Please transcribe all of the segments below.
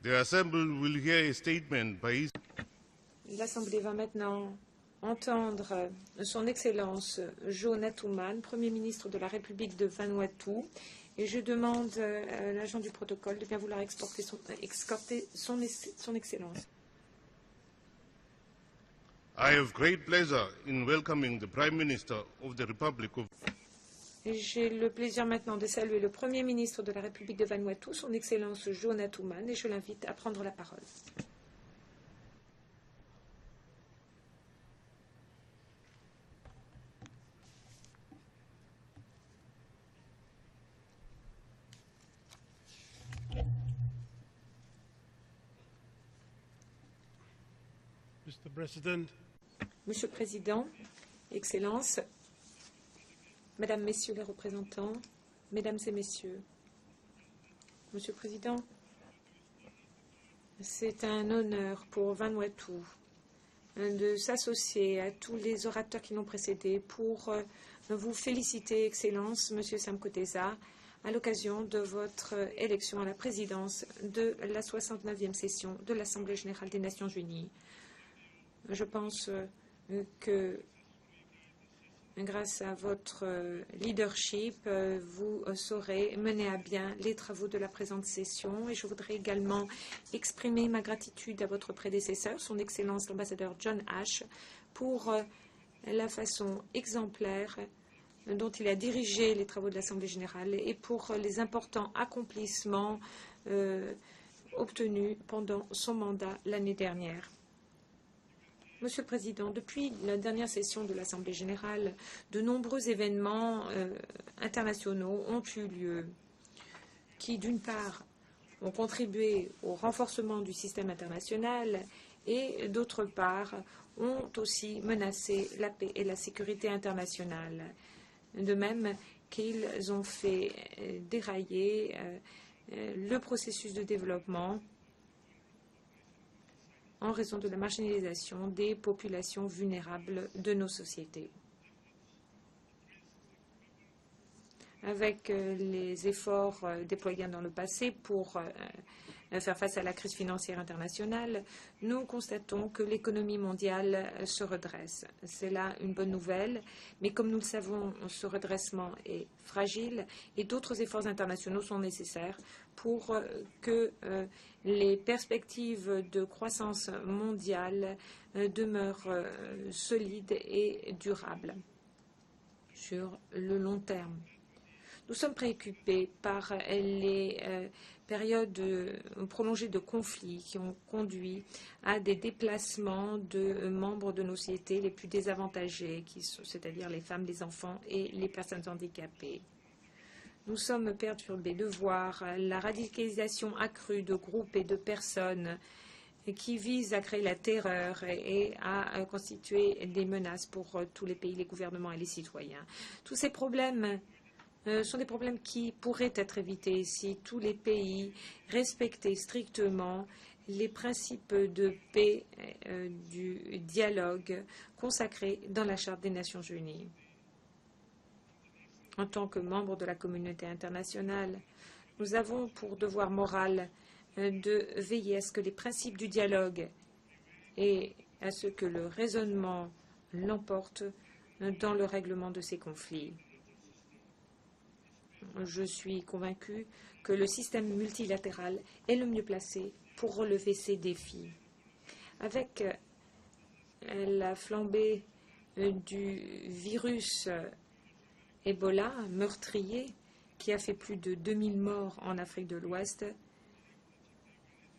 The Assembly will hear a statement by L'Assemblée va maintenant entendre son Excellence Joe Natuman, Premier ministre de la République de Vanuatu, et je demande à l'agent du protocole de bien vouloir escorter son Excellence. I have great pleasure in welcoming the Prime Minister of the Republic of J'ai le plaisir maintenant de saluer le Premier ministre de la République de Vanuatu, son Excellence Joe Natuman, et je l'invite à prendre la parole. Mr. President, Monsieur le Président, Excellences, Mesdames, Messieurs les représentants, Mesdames et Messieurs, Monsieur le Président, c'est un honneur pour Vanuatu de s'associer à tous les orateurs qui l'ont précédé pour vous féliciter, Excellence, Monsieur Sam Kotesa, à l'occasion de votre élection à la présidence de la 69e session de l'Assemblée générale des Nations unies. Je pense que grâce à votre leadership, vous saurez mener à bien les travaux de la présente session. Et je voudrais également exprimer ma gratitude à votre prédécesseur, son Excellence l'ambassadeur John Ash, pour la façon exemplaire dont il a dirigé les travaux de l'Assemblée générale et pour les importants accomplissements obtenus pendant son mandat l'année dernière. Monsieur le Président, depuis la dernière session de l'Assemblée générale, de nombreux événements internationaux ont eu lieu qui, d'une part, ont contribué au renforcement du système international et, d'autre part, ont aussi menacé la paix et la sécurité internationale. De même qu'ils ont fait dérailler le processus de développement en raison de la marginalisation des populations vulnérables de nos sociétés. Avec les efforts déployés dans le passé pour faire face à la crise financière internationale, nous constatons que l'économie mondiale se redresse. C'est là une bonne nouvelle, mais comme nous le savons, ce redressement est fragile et d'autres efforts internationaux sont nécessaires pour que les perspectives de croissance mondiale demeurent solides et durables sur le long terme. Nous sommes préoccupés par les périodes prolongées de conflits qui ont conduit à des déplacements de membres de nos sociétés les plus désavantagés, c'est-à-dire les femmes, les enfants et les personnes handicapées. Nous sommes perturbés de voir la radicalisation accrue de groupes et de personnes qui visent à créer la terreur et à constituer des menaces pour tous les pays, les gouvernements et les citoyens. Tous ces problèmes sont des problèmes qui pourraient être évités si tous les pays respectaient strictement les principes de paix du dialogue consacrés dans la Charte des Nations unies. En tant que membres de la communauté internationale, nous avons pour devoir moral de veiller à ce que les principes du dialogue et à ce que le raisonnement l'emporte dans le règlement de ces conflits. Je suis convaincu que le système multilatéral est le mieux placé pour relever ces défis. Avec la flambée du virus Ebola meurtrier qui a fait plus de 2000 morts en Afrique de l'Ouest,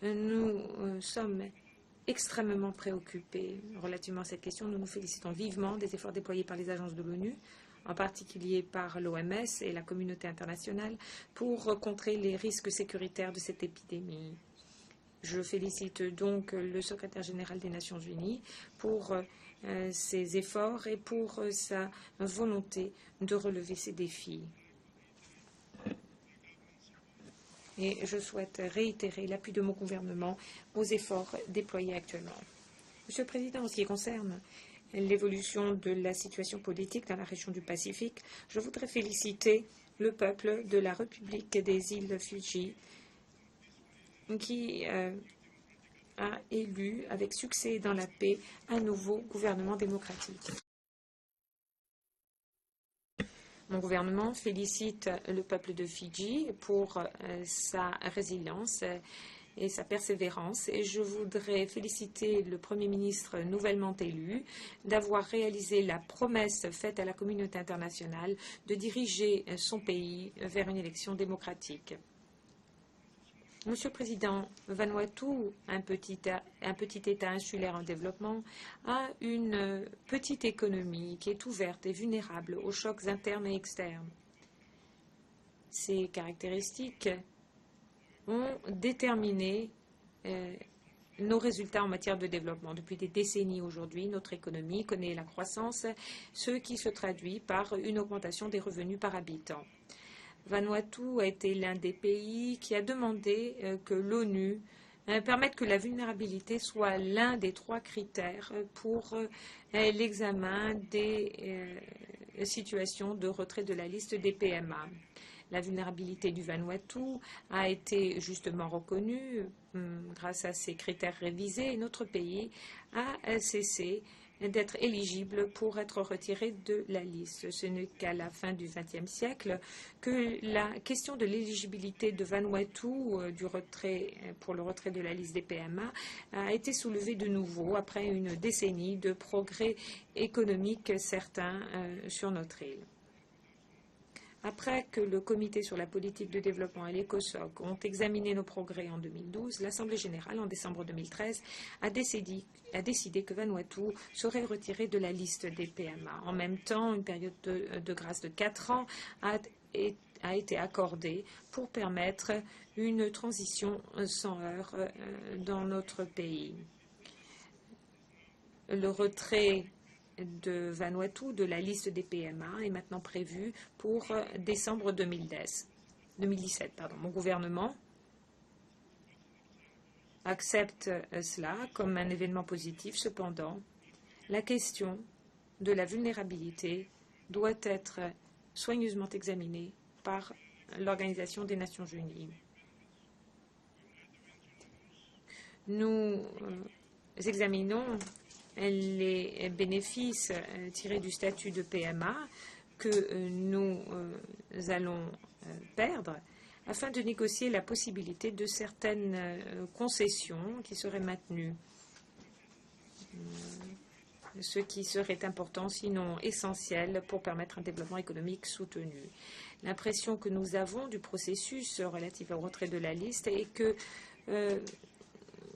nous sommes extrêmement préoccupés relativement à cette question. Nous nous félicitons vivement des efforts déployés par les agences de l'ONU, en particulier par l'OMS et la communauté internationale, pour contrer les risques sécuritaires de cette épidémie. Je félicite donc le secrétaire général des Nations unies pour ses efforts et pour sa volonté de relever ces défis. Et je souhaite réitérer l'appui de mon gouvernement aux efforts déployés actuellement. Monsieur le Président, en ce qui concerne l'évolution de la situation politique dans la région du Pacifique, je voudrais féliciter le peuple de la République des îles Fidji qui a élu avec succès et dans la paix un nouveau gouvernement démocratique. Mon gouvernement félicite le peuple de Fidji pour sa résilience et sa persévérance. Et je voudrais féliciter le Premier ministre nouvellement élu d'avoir réalisé la promesse faite à la communauté internationale de diriger son pays vers une élection démocratique. Monsieur le Président, Vanuatu, un petit État insulaire en développement, a une petite économie qui est ouverte et vulnérable aux chocs internes et externes. Ces caractéristiques ont déterminé nos résultats en matière de développement. Depuis des décennies aujourd'hui, notre économie connaît la croissance, ce qui se traduit par une augmentation des revenus par habitant. Vanuatu a été l'un des pays qui a demandé que l'ONU permette que la vulnérabilité soit l'un des 3 critères pour l'examen des situations de retrait de la liste des PMA. La vulnérabilité du Vanuatu a été justement reconnue grâce à ces critères révisés et notre pays a cessé d'être éligible pour être retiré de la liste. Ce n'est qu'à la fin du XXe siècle que la question de l'éligibilité de Vanuatu pour le retrait de la liste des PMA a été soulevée de nouveau après une décennie de progrès économiques certains sur notre île. Après que le Comité sur la politique de développement et l'ECOSOC ont examiné nos progrès en 2012, l'Assemblée générale, en décembre 2013, a décidé que Vanuatu serait retiré de la liste des PMA. En même temps, une période de grâce de 4 ans a été accordée pour permettre une transition sans heurts dans notre pays. Le retrait de Vanuatu de la liste des PMA est maintenant prévu pour décembre 2017. Mon gouvernement accepte cela comme un événement positif. Cependant, la question de la vulnérabilité doit être soigneusement examinée par l'Organisation des Nations Unies. Nous examinons les bénéfices tirés du statut de PMA que nous allons perdre afin de négocier la possibilité de certaines concessions qui seraient maintenues, ce qui serait important, sinon essentiel, pour permettre un développement économique soutenu. L'impression que nous avons du processus relatif au retrait de la liste est que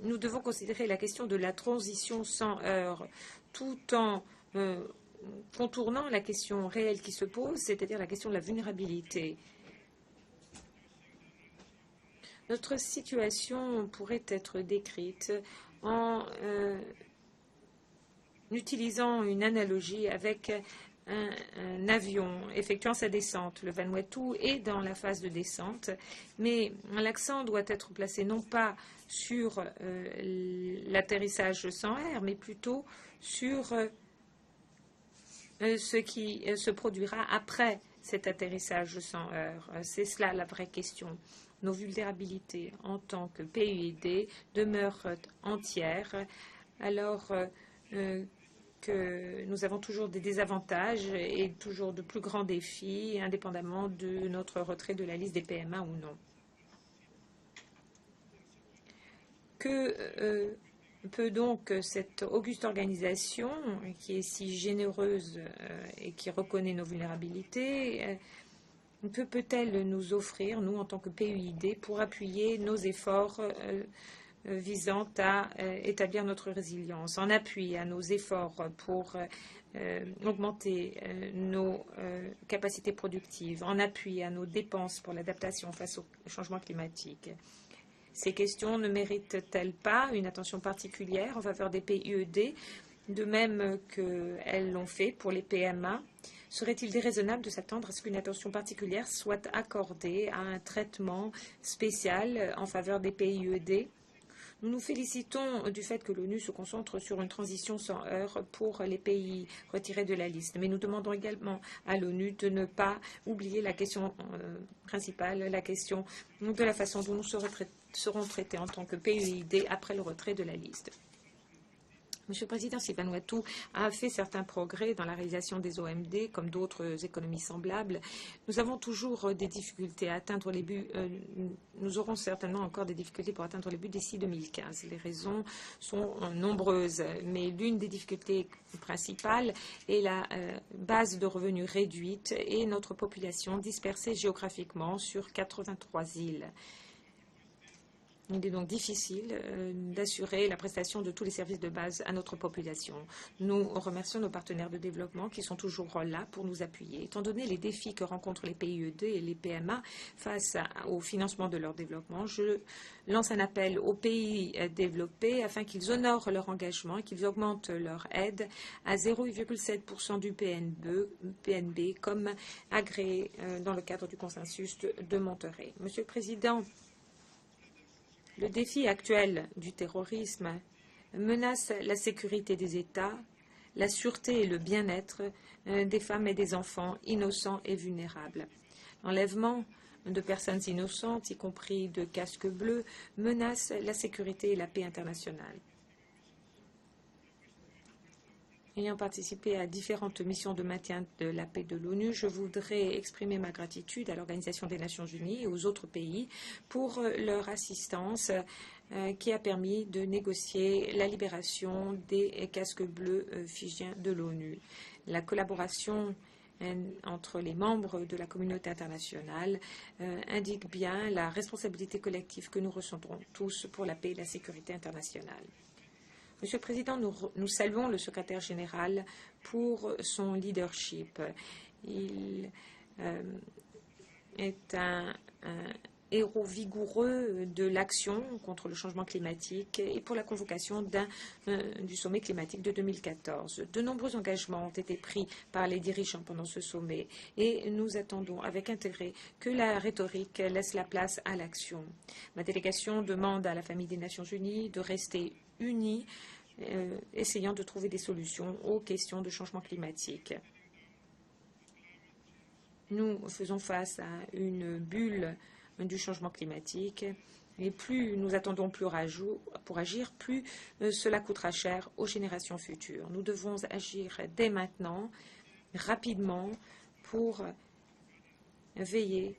nous devons considérer la question de la transition sans heurts, tout en contournant la question réelle qui se pose, c'est-à-dire la question de la vulnérabilité. Notre situation pourrait être décrite en utilisant une analogie avec un avion effectuant sa descente. Le Vanuatu est dans la phase de descente, mais l'accent doit être placé non pas sur l'atterrissage sans air, mais plutôt sur ce qui se produira après cet atterrissage sans heurts. C'est cela la vraie question. Nos vulnérabilités en tant que PUID demeurent entières, alors que nous avons toujours des désavantages et toujours de plus grands défis, indépendamment de notre retrait de la liste des PMA ou non. Que peut donc cette auguste organisation, qui est si généreuse et qui reconnaît nos vulnérabilités, peut-elle nous offrir, nous, en tant que PUID, pour appuyer nos efforts visant à établir notre résilience, en appui à nos efforts pour augmenter nos capacités productives, en appui à nos dépenses pour l'adaptation face au changement climatique. Ces questions ne méritent-elles pas une attention particulière en faveur des PUID, de même qu'elles l'ont fait pour les PMA? Serait-il déraisonnable de s'attendre à ce qu'une attention particulière soit accordée à un traitement spécial en faveur des PUID? Nous nous félicitons du fait que l'ONU se concentre sur une transition sans heurts pour les pays retirés de la liste. Mais nous demandons également à l'ONU de ne pas oublier la question principale, la question de la façon dont nous serons seront traités en tant que PEID après le retrait de la liste. Monsieur le Président, Vanuatu a fait certains progrès dans la réalisation des OMD, comme d'autres économies semblables. Nous avons toujours des difficultés à atteindre les buts. Nous aurons certainement encore des difficultés pour atteindre les buts d'ici 2015. Les raisons sont nombreuses, mais l'une des difficultés principales est la base de revenus réduite et notre population dispersée géographiquement sur 83 îles. Il est donc difficile d'assurer la prestation de tous les services de base à notre population. Nous remercions nos partenaires de développement qui sont toujours là pour nous appuyer. Étant donné les défis que rencontrent les PIED et les PMA face au financement de leur développement, je lance un appel aux pays développés afin qu'ils honorent leur engagement et qu'ils augmentent leur aide à 0,7% du PNB comme agréé dans le cadre du consensus de Monterrey. Monsieur le Président, le défi actuel du terrorisme menace la sécurité des États, la sûreté et le bien-être des femmes et des enfants innocents et vulnérables. L'enlèvement de personnes innocentes, y compris de casques bleus, menace la sécurité et la paix internationale. Ayant participé à différentes missions de maintien de la paix de l'ONU, je voudrais exprimer ma gratitude à l'Organisation des Nations Unies et aux autres pays pour leur assistance qui a permis de négocier la libération des casques bleus fidjiens de l'ONU. La collaboration entre les membres de la communauté internationale indique bien la responsabilité collective que nous ressentons tous pour la paix et la sécurité internationale. Monsieur le Président, nous saluons le secrétaire général pour son leadership. Il est un héros vigoureux de l'action contre le changement climatique et pour la convocation du sommet climatique de 2014. De nombreux engagements ont été pris par les dirigeants pendant ce sommet et nous attendons avec intérêt que la rhétorique laisse la place à l'action. Ma délégation demande à la famille des Nations Unies de rester unis, essayant de trouver des solutions aux questions de changement climatique. Nous faisons face à une bulle du changement climatique et plus nous attendons pour agir, plus cela coûtera cher aux générations futures. Nous devons agir dès maintenant, rapidement, pour veiller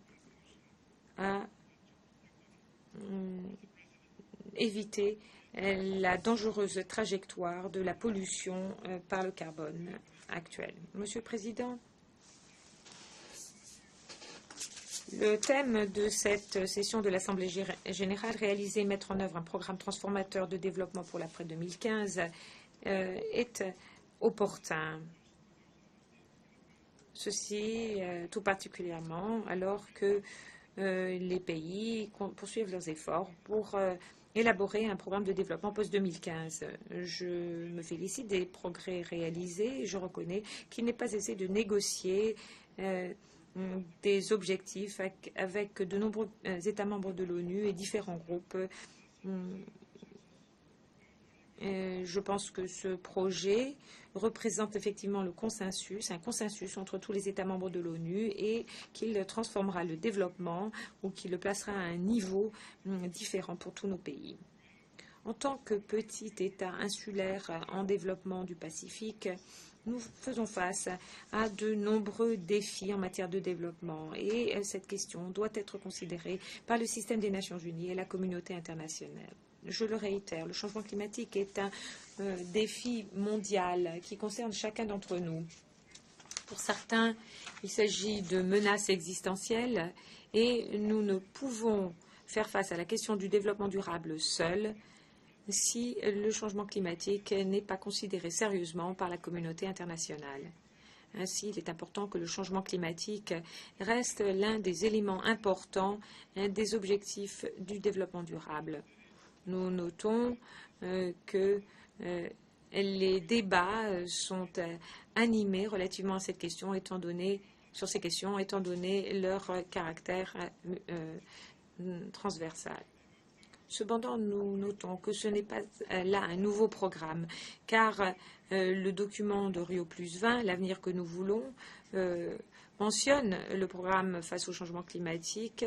à éviter la dangereuse trajectoire de la pollution par le carbone actuelle. Monsieur le Président, le thème de cette session de l'Assemblée générale, réaliser et mettre en œuvre un programme transformateur de développement pour l'après 2015, est opportun. Ceci tout particulièrement alors que les pays poursuivent leurs efforts pour élaborer un programme de développement post-2015. Je me félicite des progrès réalisés et je reconnais qu'il n'est pas aisé de négocier des objectifs avec de nombreux États membres de l'ONU et différents groupes. Je pense que ce projet représente effectivement un consensus entre tous les États membres de l'ONU et qu'il transformera le développement ou qu'il le placera à un niveau différent pour tous nos pays. En tant que petit État insulaire en développement du Pacifique, nous faisons face à de nombreux défis en matière de développement et cette question doit être considérée par le système des Nations Unies et la communauté internationale. Je le réitère, le changement climatique est un défi mondial qui concerne chacun d'entre nous. Pour certains, il s'agit de menaces existentielles et nous ne pouvons faire face à la question du développement durable seuls si le changement climatique n'est pas considéré sérieusement par la communauté internationale. Ainsi, il est important que le changement climatique reste l'un des éléments importants des objectifs du développement durable. Nous notons que les débats sont animés relativement à cette question, sur ces questions, étant donné leur caractère transversal. Cependant, nous notons que ce n'est pas là un nouveau programme, car le document de Rio+20, l'avenir que nous voulons, mentionne le programme face au changement climatique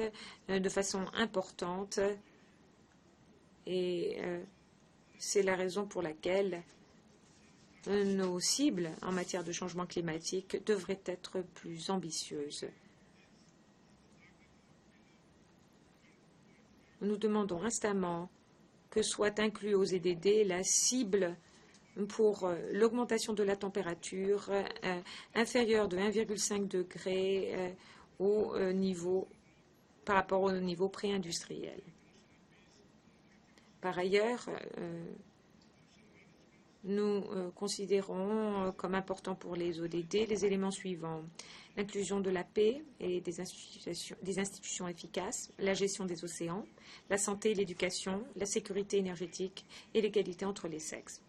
de façon importante Et c'est la raison pour laquelle nos cibles en matière de changement climatique devraient être plus ambitieuses. Nous demandons instamment que soit inclus aux EDD la cible pour l'augmentation de la température inférieure de 1,5 degré par rapport au niveau pré-industriel. Par ailleurs, nous considérons comme important pour les ODD les éléments suivants: l'inclusion de la paix et des institutions efficaces, la gestion des océans, la santé et l'éducation, la sécurité énergétique et l'égalité entre les sexes.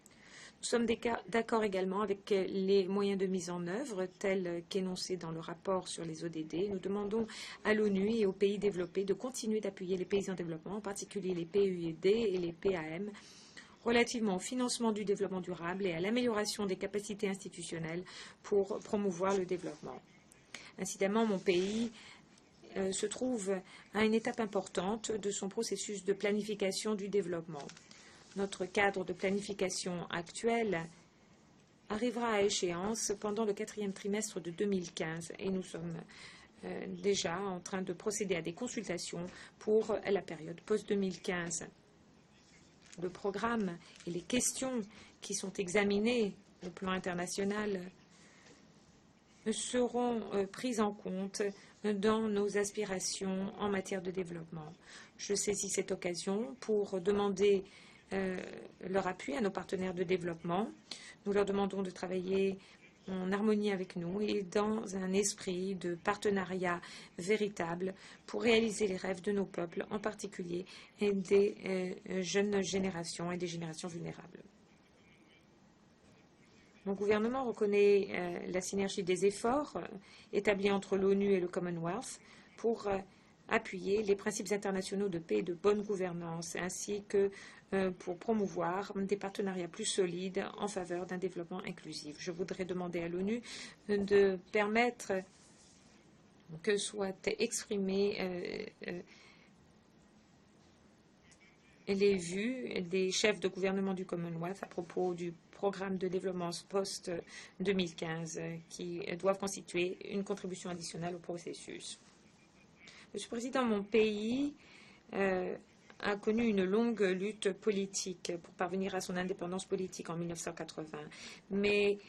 Nous sommes d'accord également avec les moyens de mise en œuvre tels qu'énoncés dans le rapport sur les ODD. Nous demandons à l'ONU et aux pays développés de continuer d'appuyer les pays en développement, en particulier les PUD et les PAM, relativement au financement du développement durable et à l'amélioration des capacités institutionnelles pour promouvoir le développement. Incidemment, mon pays se trouve à une étape importante de son processus de planification du développement. Notre cadre de planification actuel arrivera à échéance pendant le 4e trimestre de 2015 et nous sommes déjà en train de procéder à des consultations pour la période post-2015. Le programme et les questions qui sont examinées au plan international seront prises en compte dans nos aspirations en matière de développement. Je saisis cette occasion pour demander leur appui à nos partenaires de développement. Nous leur demandons de travailler en harmonie avec nous et dans un esprit de partenariat véritable pour réaliser les rêves de nos peuples, en particulier et des jeunes générations et des générations vulnérables. Mon gouvernement reconnaît la synergie des efforts établis entre l'ONU et le Commonwealth pour appuyer les principes internationaux de paix et de bonne gouvernance, ainsi que pour promouvoir des partenariats plus solides en faveur d'un développement inclusif. Je voudrais demander à l'ONU de permettre que soient exprimées les vues des chefs de gouvernement du Commonwealth à propos du programme de développement post-2015 qui doivent constituer une contribution additionnelle au processus. Monsieur le Président, mon pays a connu une longue lutte politique pour parvenir à son indépendance politique en 1980. Mais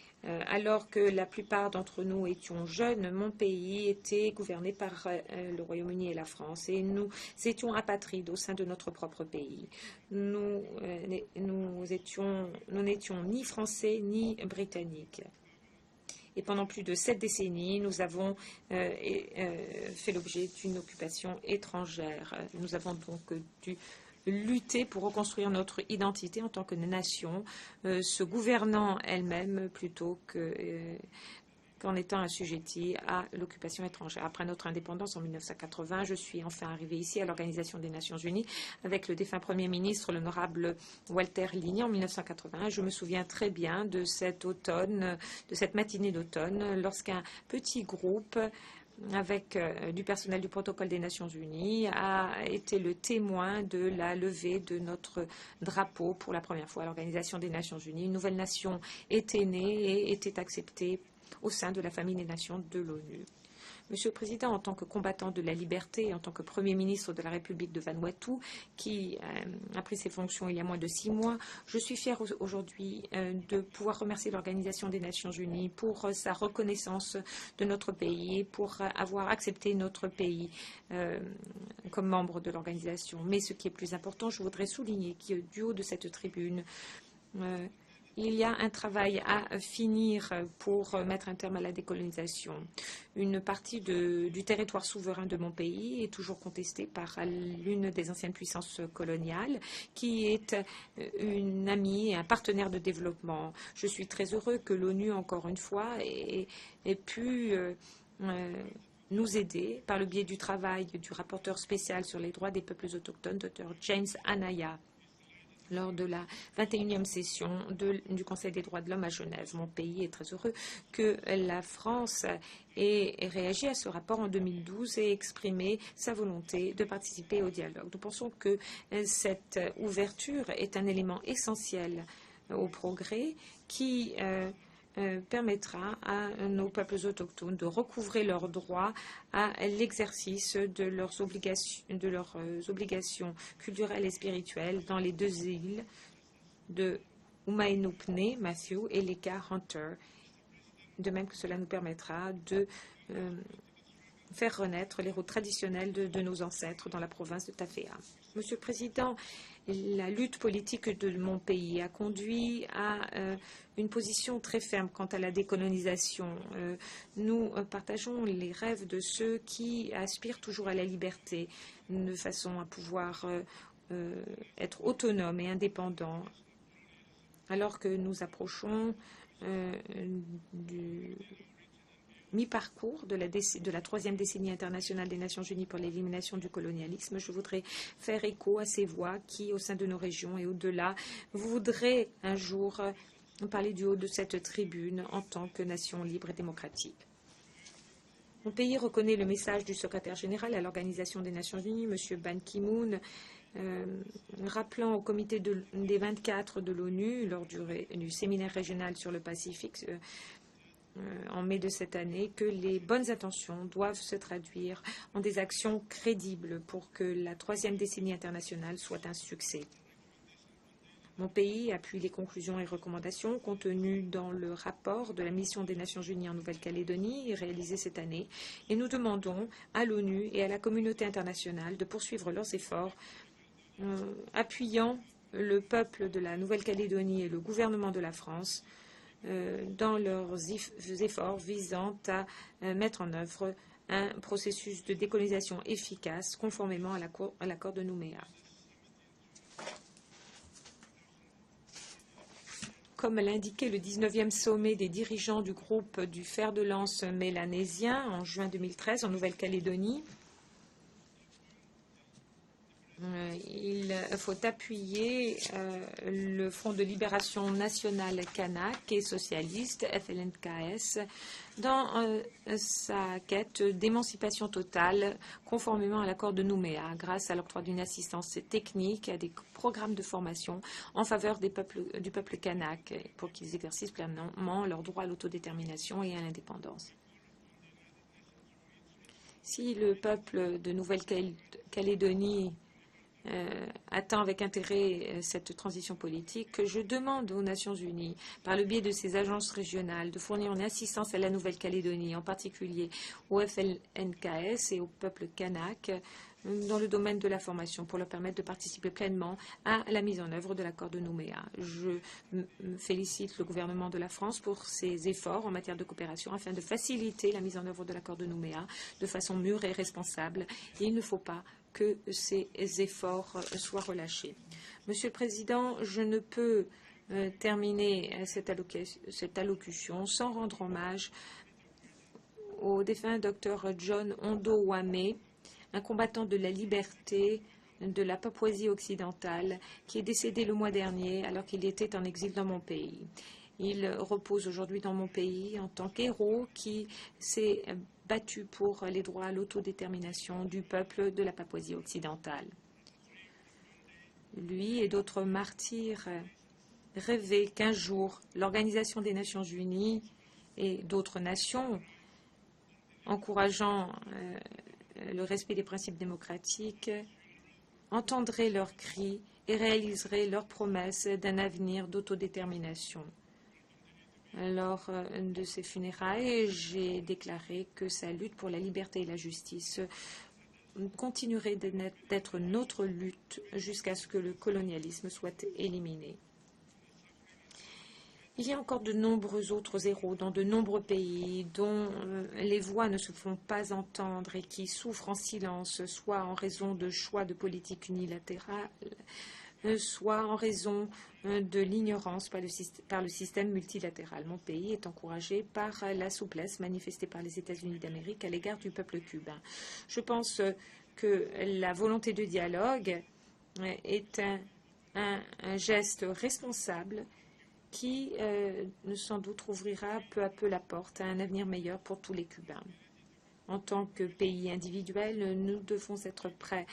alors que la plupart d'entre nous étions jeunes, mon pays était gouverné par le Royaume-Uni et la France. Et nous étions apatrides au sein de notre propre pays. Nous n'étions ni français ni britanniques. Et pendant plus de 7 décennies, nous avons fait l'objet d'une occupation étrangère. Nous avons donc dû lutter pour reconstruire notre identité en tant que nation, se gouvernant elle-même plutôt qu'en étant assujettie à l'occupation étrangère. Après notre indépendance en 1980, je suis enfin arrivée ici à l'Organisation des Nations Unies avec le défunt Premier ministre, l'honorable Walter Ligny, en 1981. Je me souviens très bien de cet automne, de cette matinée d'automne, lorsqu'un petit groupe avec du personnel du protocole des Nations Unies a été le témoin de la levée de notre drapeau pour la première fois à l'Organisation des Nations Unies. Une nouvelle nation était née et était acceptée au sein de la famille des nations de l'ONU. Monsieur le Président, en tant que combattant de la liberté, en tant que Premier ministre de la République de Vanuatu, qui a pris ses fonctions il y a moins de 6 mois, je suis fière aujourd'hui de pouvoir remercier l'Organisation des Nations Unies pour sa reconnaissance de notre pays et pour avoir accepté notre pays comme membre de l'organisation. Mais ce qui est plus important, je voudrais souligner que du haut de cette tribune, il y a un travail à finir pour mettre un terme à la décolonisation. Une partie du territoire souverain de mon pays est toujours contestée par l'une des anciennes puissances coloniales, qui est une amie et un partenaire de développement. Je suis très heureux que l'ONU, encore une fois, ait pu nous aider par le biais du travail du rapporteur spécial sur les droits des peuples autochtones, Dr. James Anaya. lors de la 21e session du Conseil des droits de l'homme à Genève. Mon pays est très heureux que la France ait réagi à ce rapport en 2012 et exprimé sa volonté de participer au dialogue. Nous pensons que cette ouverture est un élément essentiel au progrès qui permettra à nos peuples autochtones de recouvrer leurs droits à l'exercice de leurs obligations culturelles et spirituelles dans les deux îles de Umainupne, Matthew, et Leka Hunter. De même que cela nous permettra de faire renaître les routes traditionnelles de nos ancêtres dans la province de Tafea. Monsieur le Président, la lutte politique de mon pays a conduit à une position très ferme quant à la décolonisation. Nous partageons les rêves de ceux qui aspirent toujours à la liberté, de façon à pouvoir être autonomes et indépendants, alors que nous approchons du mi-parcours de la troisième décennie internationale des Nations Unies pour l'élimination du colonialisme. Je voudrais faire écho à ces voix qui, au sein de nos régions et au-delà, voudraient un jour parler du haut de cette tribune en tant que nation libre et démocratique. Mon pays reconnaît le message du secrétaire général à l'Organisation des Nations Unies, M. Ban Ki-moon, rappelant au comité des 24 de l'ONU, lors du séminaire régional sur le Pacifique, en mai de cette année, que les bonnes intentions doivent se traduire en des actions crédibles pour que la troisième décennie internationale soit un succès. Mon pays appuie les conclusions et recommandations contenues dans le rapport de la mission des Nations Unies en Nouvelle-Calédonie réalisé cette année, et nous demandons à l'ONU et à la communauté internationale de poursuivre leurs efforts appuyant le peuple de la Nouvelle-Calédonie et le gouvernement de la France dans leurs efforts visant à mettre en œuvre un processus de décolonisation efficace conformément à l'accord de Nouméa. Comme l'a indiqué le 19e sommet des dirigeants du groupe du fer de lance mélanésien en juin 2013 en Nouvelle-Calédonie, il faut appuyer le Front de libération nationale kanak et socialiste, FLNKS, dans sa quête d'émancipation totale, conformément à l'accord de Nouméa, grâce à l'octroi d'une assistance technique à des programmes de formation en faveur du peuple kanak, pour qu'ils exercent pleinement leur droit à l'autodétermination et à l'indépendance. Si le peuple de Nouvelle-Calédonie attend avec intérêt cette transition politique, je demande aux Nations Unies, par le biais de ces agences régionales, de fournir une assistance à la Nouvelle-Calédonie, en particulier au FLNKS et au peuple kanak, dans le domaine de la formation, pour leur permettre de participer pleinement à la mise en œuvre de l'accord de Nouméa. Je félicite le gouvernement de la France pour ses efforts en matière de coopération afin de faciliter la mise en œuvre de l'accord de Nouméa de façon mûre et responsable. Et il ne faut pas que ces efforts soient relâchés. Monsieur le Président, je ne peux terminer cette allocution sans rendre hommage au défunt Dr John Ondo-Wame, un combattant de la liberté de la Papouasie occidentale, qui est décédé le mois dernier alors qu'il était en exil dans mon pays. Il repose aujourd'hui dans mon pays en tant qu'héros qui s'est battu pour les droits à l'autodétermination du peuple de la Papouasie occidentale. Lui et d'autres martyrs rêvaient qu'un jour l'Organisation des Nations Unies et d'autres nations, encourageant le respect des principes démocratiques, entendraient leurs cris et réaliseraient leurs promesses d'un avenir d'autodétermination. Lors de ces funérailles, j'ai déclaré que sa lutte pour la liberté et la justice continuerait d'être notre lutte jusqu'à ce que le colonialisme soit éliminé. Il y a encore de nombreux autres héros dans de nombreux pays dont les voix ne se font pas entendre et qui souffrent en silence, soit en raison de choix de politique unilatérale, soit en raison de l'ignorance par le système multilatéral. Mon pays est encouragé par la souplesse manifestée par les États-Unis d'Amérique à l'égard du peuple cubain. Je pense que la volonté de dialogue est un un geste responsable qui sans doute ouvrira peu à peu la porte à un avenir meilleur pour tous les Cubains. En tant que pays individuel, nous devons être prêts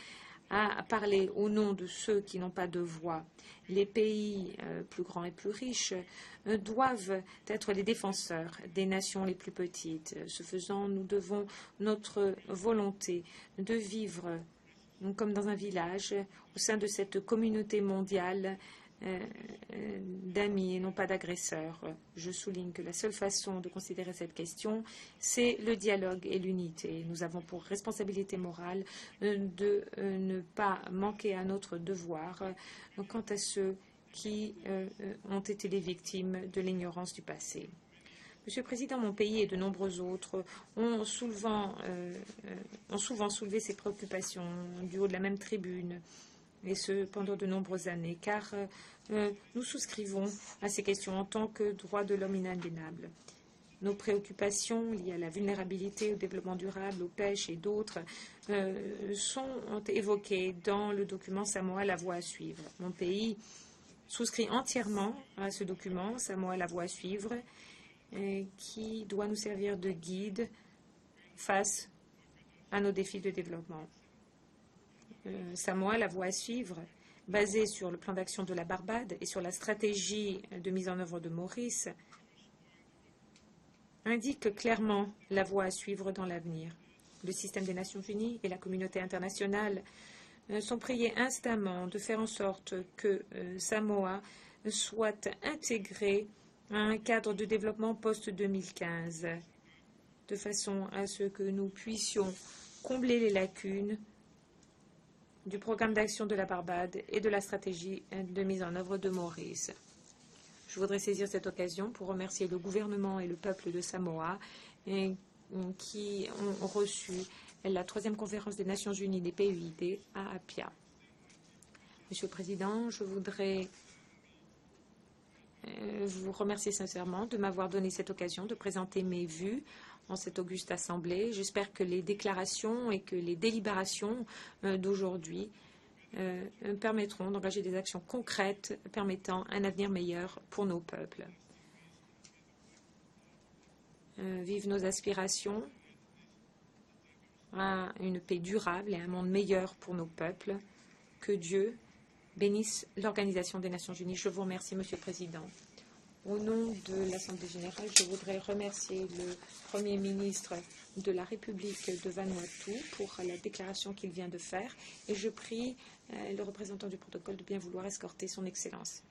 à parler au nom de ceux qui n'ont pas de voix. Les pays plus grands et plus riches doivent être les défenseurs des nations les plus petites. Ce faisant, nous devons notre volonté de vivre comme dans un village au sein de cette communauté mondiale d'amis et non pas d'agresseurs. Je souligne que la seule façon de considérer cette question, c'est le dialogue et l'unité. Nous avons pour responsabilité morale de ne pas manquer à notre devoir quant à ceux qui ont été les victimes de l'ignorance du passé. Monsieur le Président, mon pays et de nombreux autres ont souvent soulevé ces préoccupations du haut de la même tribune, et ce pendant de nombreuses années, car nous souscrivons à ces questions en tant que droits de l'homme inaliénables. Nos préoccupations liées à la vulnérabilité, au développement durable, aux pêches et d'autres sont évoquées dans le document Samoa, la voie à suivre. Mon pays souscrit entièrement à ce document, Samoa, la voie à suivre, qui doit nous servir de guide face à nos défis de développement. Samoa, la voie à suivre, basée sur le plan d'action de la Barbade et sur la stratégie de mise en œuvre de Maurice, indique clairement la voie à suivre dans l'avenir. Le système des Nations Unies et la communauté internationale sont priés instamment de faire en sorte que Samoa soit intégré à un cadre de développement post-2015, de façon à ce que nous puissions combler les lacunes du programme d'action de la Barbade et de la stratégie de mise en œuvre de Maurice. Je voudrais saisir cette occasion pour remercier le gouvernement et le peuple de Samoa qui ont reçu la 3e conférence des Nations Unies des PUID à Apia. Monsieur le Président, je voudrais vous remercier sincèrement de m'avoir donné cette occasion de présenter mes vues en cette auguste assemblée. J'espère que les déclarations et que les délibérations d'aujourd'hui permettront d'engager des actions concrètes permettant un avenir meilleur pour nos peuples. Vive nos aspirations à une paix durable et un monde meilleur pour nos peuples. Que Dieu bénisse l'Organisation des Nations Unies. Je vous remercie, Monsieur le Président. Au nom de l'Assemblée générale, je voudrais remercier le Premier ministre de la République de Vanuatu pour la déclaration qu'il vient de faire et je prie le représentant du protocole de bien vouloir escorter son Excellence.